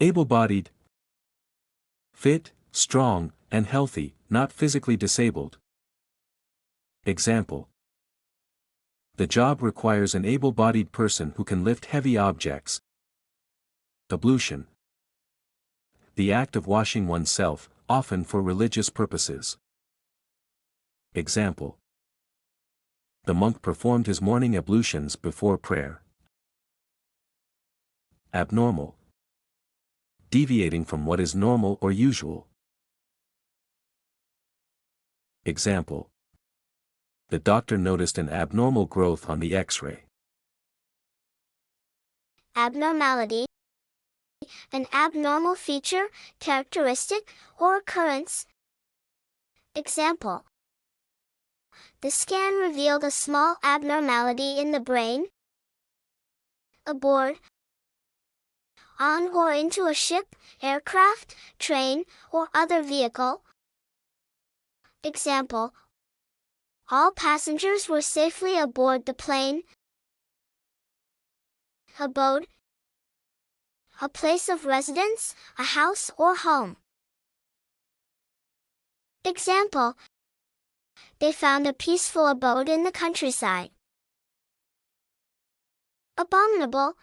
Able-bodied. Fit, strong, and healthy, not physically disabled. Example. The job requires an able-bodied person who can lift heavy objects. Ablution. The act of washing oneself, often for religious purposes. Example. The monk performed his morning ablutions before prayer. Abnormal. Deviating from what is normal or usual. Example. The doctor noticed an abnormal growth on the X-ray. Abnormality. An abnormal feature, characteristic, or occurrence. Example. The scan revealed a small abnormality in the brain. Aboard. On or into a ship, aircraft, train, or other vehicle. Example. All passengers were safely aboard the plane. Abode. A place of residence, a house or home. Example. They found a peaceful abode in the countryside. Abominable.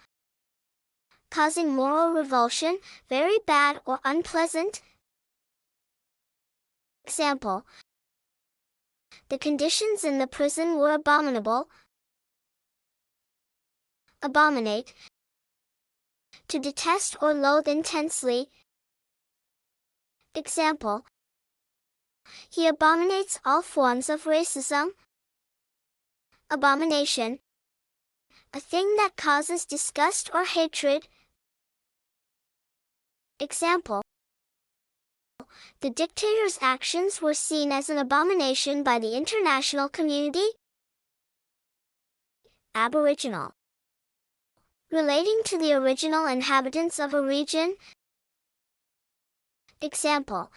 Causing moral revulsion, very bad or unpleasant. Example. The conditions in the prison were abominable. Abominate. To detest or loathe intensely. Example. He abominates all forms of racism. Abomination. A thing that causes disgust or hatred. Example. The dictator's actions were seen as an abomination by the international community. Aboriginal. Relating to the original inhabitants of a region. Example.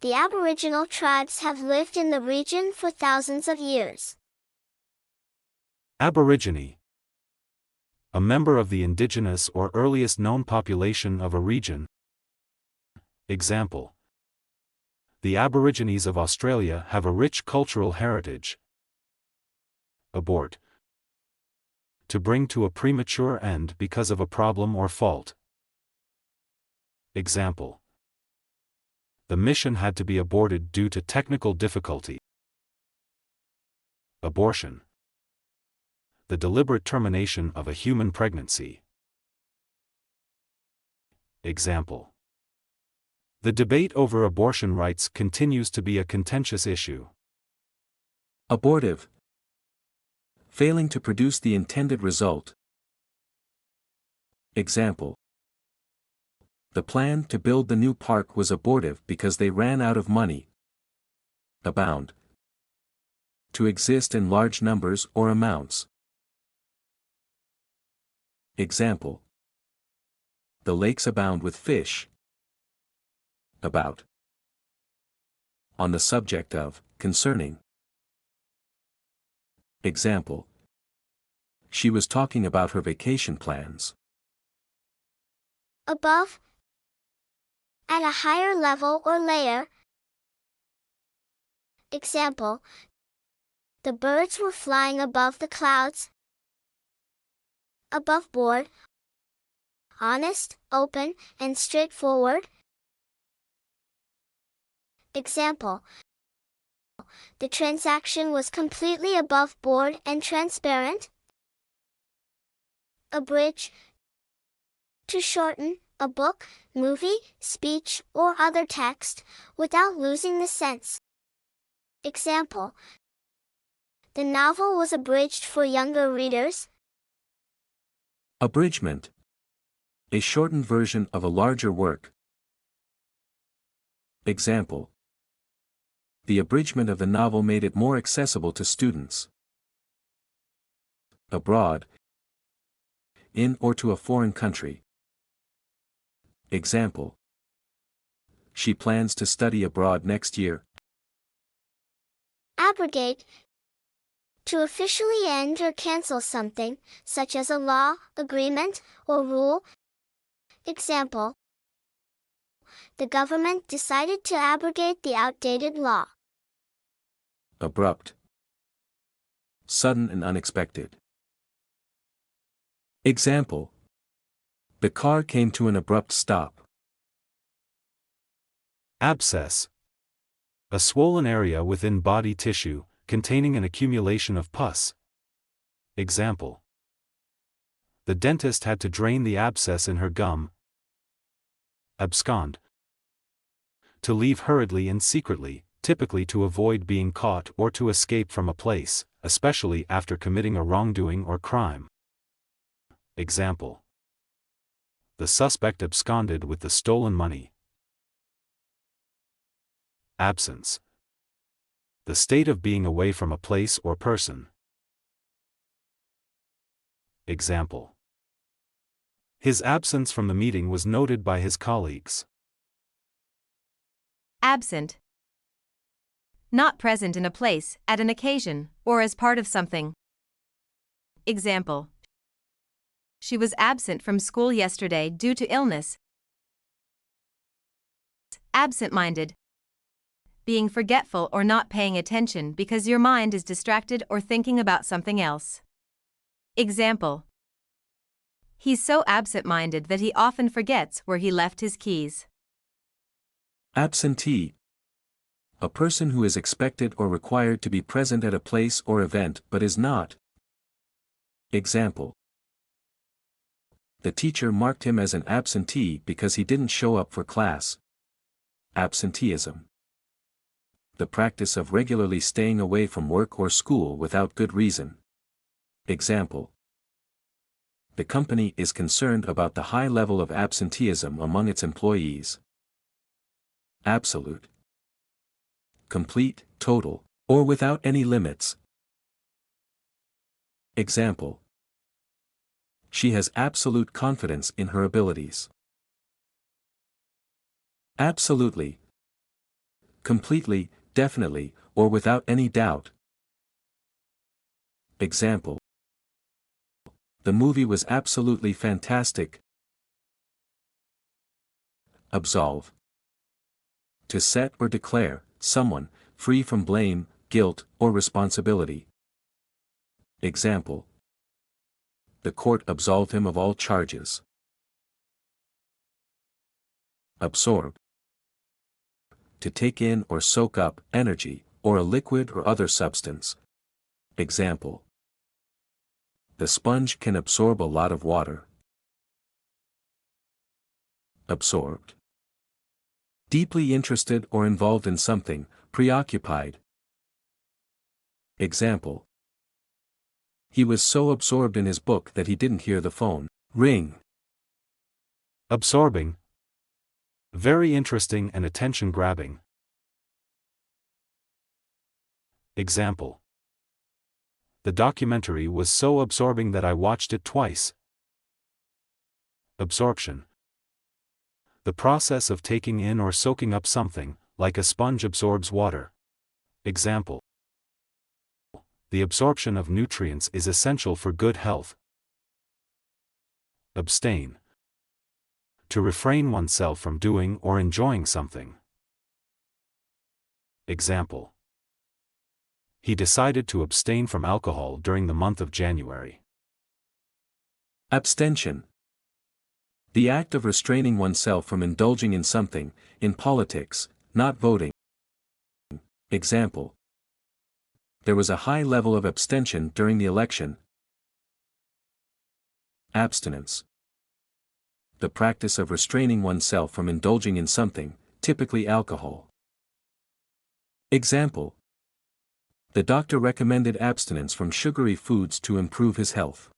The Aboriginal tribes have lived in the region for thousands of years. Aborigine. A member of the indigenous or earliest known population of a region. Example. The Aborigines of Australia have a rich cultural heritage. Abort. To bring to a premature end because of a problem or fault. Example. The mission had to be aborted due to technical difficulty. Abortion. The deliberate termination of a human pregnancy. Example. The debate over abortion rights continues to be a contentious issue. Abortive. Failing to produce the intended result. Example. The plan to build the new park was abortive because they ran out of money. Abound. To exist in large numbers or amounts. Example. The lakes abound with fish. About. On the subject of, concerning. Example. She was talking about her vacation plans. Above. At a higher level or layer. Example. The birds were flying above the clouds. Above board. Honest, open, and straightforward. Example. The transaction was completely above board and transparent. Abridge. To shorten a book, movie, speech, or other text, without losing the sense. Example. The novel was abridged for younger readers. Abridgment. A shortened version of a larger work. Example. The abridgment of the novel made it more accessible to students. Abroad. In or to a foreign country. Example. She plans to study abroad next year. Abrogate. To officially end or cancel something, such as a law, agreement, or rule. Example: the government decided to abrogate the outdated law. Abrupt. Sudden and unexpected. Example: the car came to an abrupt stop. Abscess. A swollen area within body tissue, containing an accumulation of pus. Example: the dentist had to drain the abscess in her gum. Abscond. To leave hurriedly and secretly, typically to avoid being caught or to escape from a place, especially after committing a wrongdoing or crime. Example: the suspect absconded with the stolen money. Absence. The state of being away from a place or person. Example: his absence from the meeting was noted by his colleagues. Absent. Not present in a place, at an occasion, or as part of something. Example: she was absent from school yesterday due to illness. Absent-minded. Being forgetful or not paying attention because your mind is distracted or thinking about something else. Example: he's so absent-minded that he often forgets where he left his keys. Absentee. A person who is expected or required to be present at a place or event but is not. Example: the teacher marked him as an absentee because he didn't show up for class. Absenteeism. The practice of regularly staying away from work or school without good reason. Example: the company is concerned about the high level of absenteeism among its employees. Absolute. Complete, total, or without any limits. Example: she has absolute confidence in her abilities. Absolutely. Completely, definitely, or without any doubt. Example: the movie was absolutely fantastic. Absolve. To set or declare someone free from blame, guilt, or responsibility. Example: the court absolved him of all charges. Absorb. To take in or soak up energy, or a liquid or other substance. Example: the sponge can absorb a lot of water. Absorbed. Deeply interested or involved in something, preoccupied. Example: he was so absorbed in his book that he didn't hear the phone ring. Absorbing. Very interesting and attention-grabbing. Example: the documentary was so absorbing that I watched it twice. Absorption. The process of taking in or soaking up something, like a sponge absorbs water. Example: the absorption of nutrients is essential for good health. Abstain. To refrain oneself from doing or enjoying something. Example: he decided to abstain from alcohol during the month of January. Abstention. The act of restraining oneself from indulging in something, in politics, not voting. Example: there was a high level of abstention during the election. Abstinence. The practice of restraining oneself from indulging in something, typically alcohol. Example: the doctor recommended abstinence from sugary foods to improve his health.